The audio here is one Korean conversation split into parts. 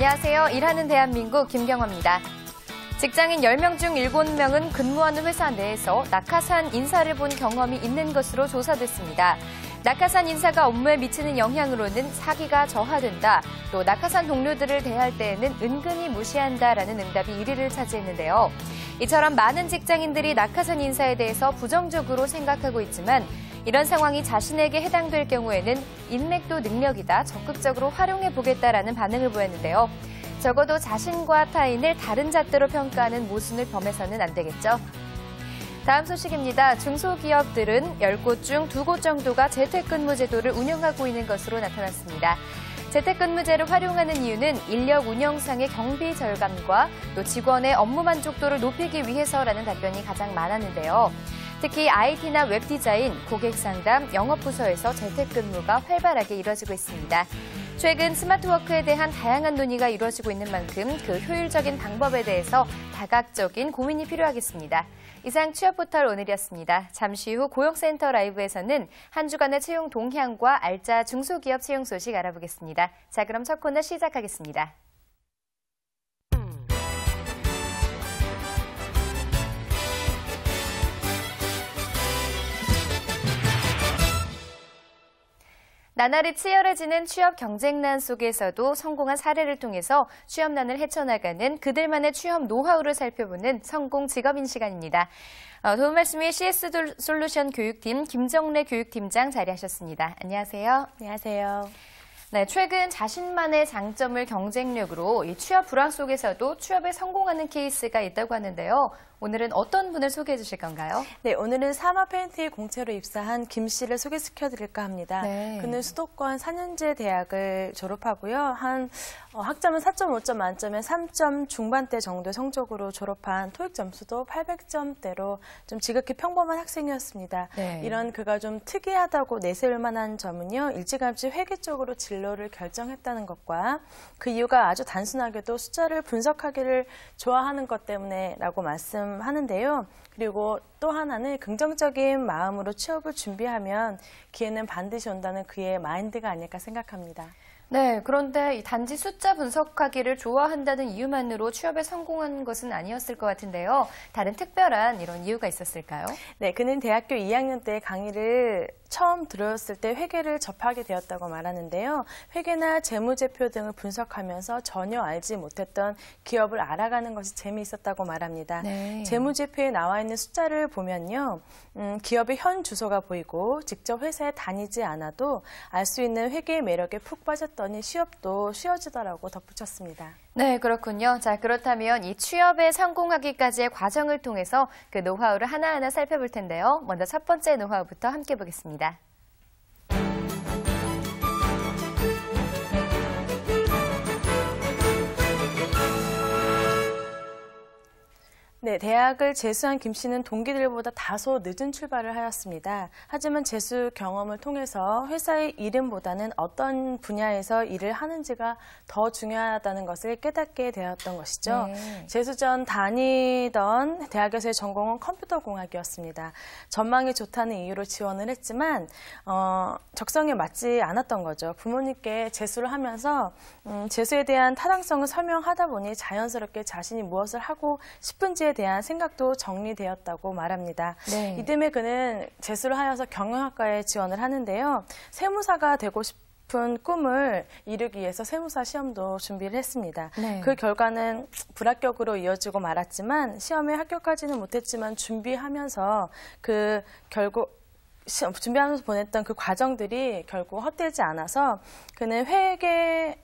안녕하세요. 일하는 대한민국 김경화입니다. 직장인 10명 중 7명은 근무하는 회사 내에서 낙하산 인사를 본 경험이 있는 것으로 조사됐습니다. 낙하산 인사가 업무에 미치는 영향으로는 사기가 저하된다. 또 낙하산 동료들을 대할 때에는 은근히 무시한다라는 응답이 1위를 차지했는데요. 이처럼 많은 직장인들이 낙하산 인사에 대해서 부정적으로 생각하고 있지만 이런 상황이 자신에게 해당될 경우에는 인맥도 능력이다, 적극적으로 활용해보겠다라는 반응을 보였는데요. 적어도 자신과 타인을 다른 잣대로 평가하는 모순을 범해서는 안 되겠죠. 다음 소식입니다. 중소기업들은 10곳 중 2곳 정도가 재택근무 제도를 운영하고 있는 것으로 나타났습니다. 재택근무제를 활용하는 이유는 인력 운영상의 경비 절감과 또 직원의 업무 만족도를 높이기 위해서라는 답변이 가장 많았는데요. 특히 IT나 웹디자인, 고객상담, 영업부서에서 재택근무가 활발하게 이루어지고 있습니다. 최근 스마트워크에 대한 다양한 논의가 이루어지고 있는 만큼 그 효율적인 방법에 대해서 다각적인 고민이 필요하겠습니다. 이상 취업포털 오늘이었습니다. 잠시 후 고용센터 라이브에서는 한 주간의 채용 동향과 알짜 중소기업 채용 소식 알아보겠습니다. 자, 그럼 첫 코너 시작하겠습니다. 나날이 치열해지는 취업 경쟁난 속에서도 성공한 사례를 통해서 취업난을 헤쳐나가는 그들만의 취업 노하우를 살펴보는 성공 직업인 시간입니다. 도움 말씀에 CS 솔루션 교육팀 김정래 교육팀장 자리하셨습니다. 안녕하세요. 안녕하세요. 네, 최근 자신만의 장점을 경쟁력으로 이 취업 불황 속에서도 취업에 성공하는 케이스가 있다고 하는데요. 오늘은 어떤 분을 소개해 주실 건가요? 네, 오늘은 사마페인트에 공채로 입사한 김 씨를 소개시켜드릴까 합니다. 네. 그는 수도권 4년제 대학을 졸업하고요. 학점은 4.5점 만점에 3점 중반대 정도의 성적으로 졸업한 토익 점수도 800점대로 좀 지극히 평범한 학생이었습니다. 네. 이런 그가 좀 특이하다고 내세울 만한 점은요. 일찌감치 회계 쪽으로 진로를 결정했다는 것과 그 이유가 아주 단순하게도 숫자를 분석하기를 좋아하는 것 때문에라고 말씀하는데요. 그리고 또 하나는 긍정적인 마음으로 취업을 준비하면 기회는 반드시 온다는 그의 마인드가 아닐까 생각합니다. 네, 그런데 단지 숫자 분석하기를 좋아한다는 이유만으로 취업에 성공한 것은 아니었을 것 같은데요. 다른 특별한 이런 이유가 있었을까요? 네, 그는 대학교 2학년 때 강의를 처음 들었을 때 회계를 접하게 되었다고 말하는데요. 회계나 재무제표 등을 분석하면서 전혀 알지 못했던 기업을 알아가는 것이 재미있었다고 말합니다. 네. 재무제표에 나와 있는 숫자를 보면요. 기업의 현 주소가 보이고 직접 회사에 다니지 않아도 알 수 있는 회계의 매력에 푹 빠졌더니 취업도 쉬워지더라고 덧붙였습니다. 네, 그렇군요. 자, 그렇다면 이 취업에 성공하기까지의 과정을 통해서 그 노하우를 하나하나 살펴볼 텐데요. 먼저 첫 번째 노하우부터 함께 보겠습니다. 네, 대학을 재수한 김 씨는 동기들보다 다소 늦은 출발을 하였습니다. 하지만 재수 경험을 통해서 회사의 이름보다는 어떤 분야에서 일을 하는지가 더 중요하다는 것을 깨닫게 되었던 것이죠. 네. 재수 전 다니던 대학에서의 전공은 컴퓨터공학이었습니다. 전망이 좋다는 이유로 지원을 했지만 적성에 맞지 않았던 거죠. 부모님께 재수를 하면서 재수에 대한 타당성을 설명하다 보니 자연스럽게 자신이 무엇을 하고 싶은지에 대한 생각도 정리되었다고 말합니다. 네. 이듬해 그는 재수를 하여서 경영학과에 지원을 하는데요. 세무사가 되고 싶은 꿈을 이루기 위해서 세무사 시험도 준비를 했습니다. 네. 그 결과는 불합격으로 이어지고 말았지만 시험에 합격하지는 못했지만 준비하면서 준비하면서 보냈던 그 과정들이 결국 헛되지 않아서 그는 회계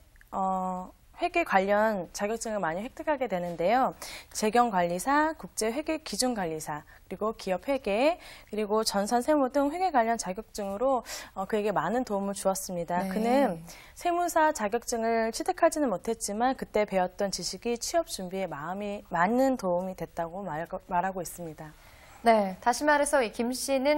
관련 자격증을 많이 획득하게 되는데요. 재경관리사, 국제회계기준관리사, 그리고 기업회계, 그리고 전산세무 등 회계 관련 자격증으로 그에게 많은 도움을 주었습니다. 네. 그는 세무사 자격증을 취득하지는 못했지만 그때 배웠던 지식이 취업 준비에 많은 도움이 됐다고 말하고 있습니다. 네, 다시 말해서 이 김 씨는